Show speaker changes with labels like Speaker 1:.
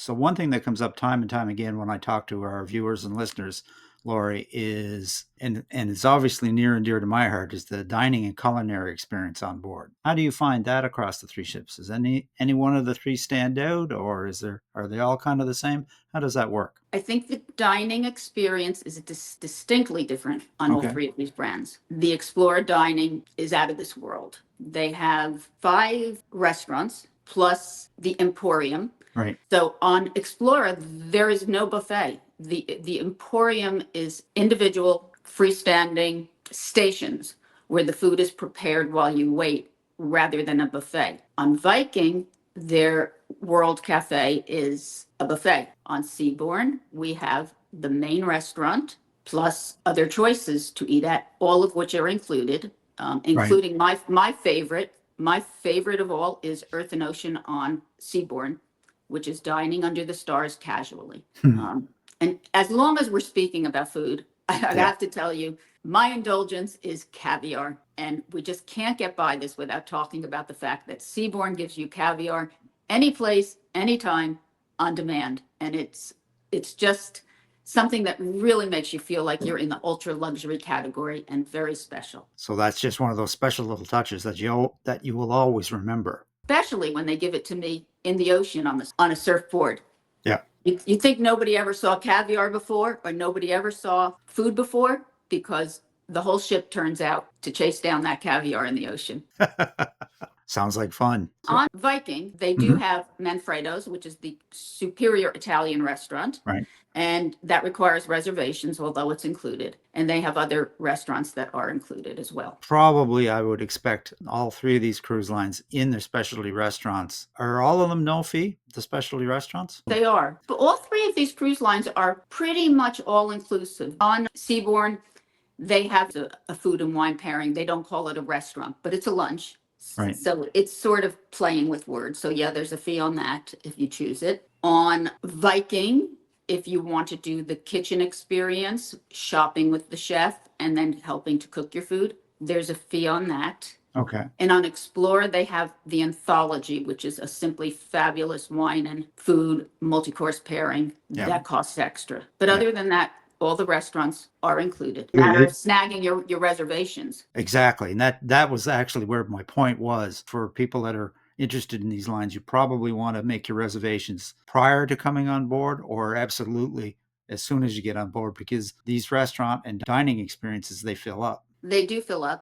Speaker 1: So one thing that comes up time and time again when I talk to our viewers and listeners, Laurie, is and it's obviously near and dear to my heart, is the dining and culinary experience on board. How do you find that across the three ships? Does any one of the three stand out, or are they all kind of the same? How does that work?
Speaker 2: I think the dining experience is distinctly different on all
Speaker 1: Okay.
Speaker 2: three of these brands. The Explora dining is out of this world. They have 5 restaurants plus the Emporium.
Speaker 1: Right.
Speaker 2: So on Explora, there is no buffet. The Emporium is individual freestanding stations where the food is prepared while you wait rather than a buffet. On Viking, their World Cafe is a buffet. On Seabourn, we have the main restaurant plus other choices to eat at, all of which are included, including my favorite. My favorite of all is Earth and Ocean on Seabourn, which is dining under the stars casually. And as long as we're speaking about food, I have to tell you, my indulgence is caviar. And we just can't get by this without talking about the fact that Seabourn gives you caviar any place, anytime, on demand. And it's just something that really makes you feel like you're in the ultra luxury category and very special.
Speaker 1: So that's just one of those special little touches that you will always remember.
Speaker 2: Especially when they give it to me in the ocean on a surfboard.
Speaker 1: Yeah.
Speaker 2: You think nobody ever saw caviar before, or nobody ever saw food before? Because the whole ship turns out to chase down that caviar in the ocean.
Speaker 1: Sounds like fun.
Speaker 2: On Viking, they do have Manfredo's, which is the superior Italian restaurant.
Speaker 1: Right.
Speaker 2: And that requires reservations, although it's included. And they have other restaurants that are included as well.
Speaker 1: Probably, I would expect all three of these cruise lines in their specialty restaurants. Are all of them no fee, the specialty restaurants?
Speaker 2: They are. But all three of these cruise lines are pretty much all inclusive. On Seabourn, they have a food and wine pairing. They don't call it a restaurant, but it's a lunch.
Speaker 1: Right.
Speaker 2: So it's sort of playing with words. So yeah, there's a fee on that if you choose it. On Viking, if you want to do the kitchen experience, shopping with the chef and then helping to cook your food, there's a fee on that.
Speaker 1: Okay.
Speaker 2: And on Explore, they have the Anthology, which is a simply fabulous wine and food multi-course pairing that costs extra. But other than that, all the restaurants are included. Matter of snagging your reservations.
Speaker 1: Exactly. And that was actually where my point was. For people that are interested in these lines, you probably want to make your reservations prior to coming on board, or absolutely as soon as you get on board, because these restaurant and dining experiences, they fill up.
Speaker 2: They do fill up.